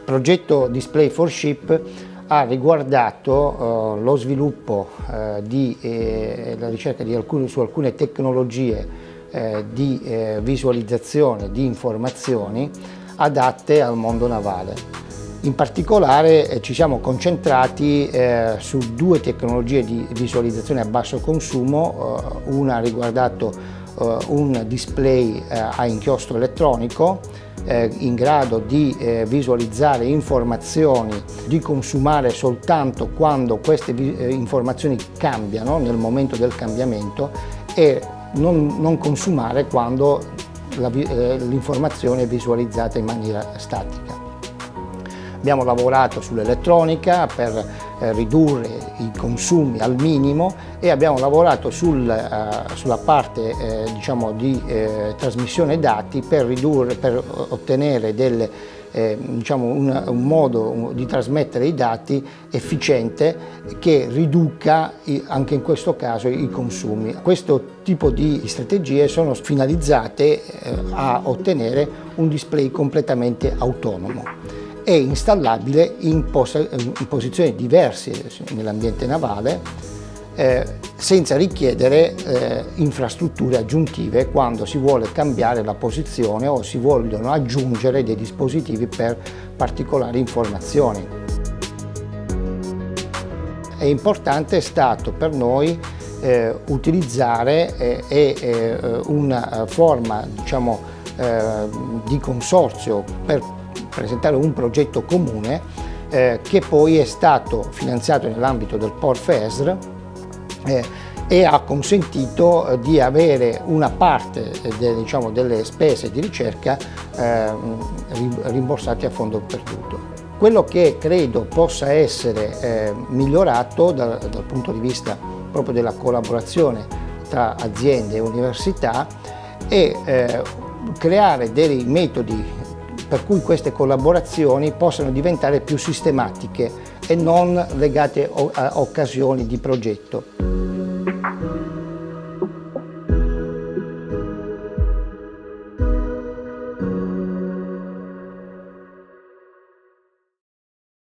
progetto Display for Ship ha riguardato lo sviluppo la ricerca su alcune tecnologie di visualizzazione di informazioni adatte al mondo navale. In particolare ci siamo concentrati su due tecnologie di visualizzazione a basso consumo. Una ha riguardato un display a inchiostro elettronico in grado di visualizzare informazioni, di consumare soltanto quando queste informazioni cambiano, nel momento del cambiamento, e non consumare quando l'informazione è visualizzata in maniera statica. Abbiamo lavorato sull'elettronica per ridurre i consumi al minimo e abbiamo lavorato sulla parte diciamo di trasmissione dati per ottenere diciamo un modo di trasmettere i dati efficiente che riduca anche in questo caso i consumi. Questo tipo di strategie sono finalizzate a ottenere un display completamente autonomo è installabile in posizioni diverse nell'ambiente navale senza richiedere infrastrutture aggiuntive quando si vuole cambiare la posizione o si vogliono aggiungere dei dispositivi per particolari informazioni. È importante stato per noi utilizzare una forma diciamo, di consorzio per presentare un progetto comune che poi è stato finanziato nell'ambito del POR-FESR e ha consentito di avere una parte diciamo, delle spese di ricerca rimborsate a fondo perduto. Quello che credo possa essere migliorato dal punto di vista proprio della collaborazione tra aziende e università è creare dei metodi per cui queste collaborazioni possano diventare più sistematiche e non legate a occasioni di progetto.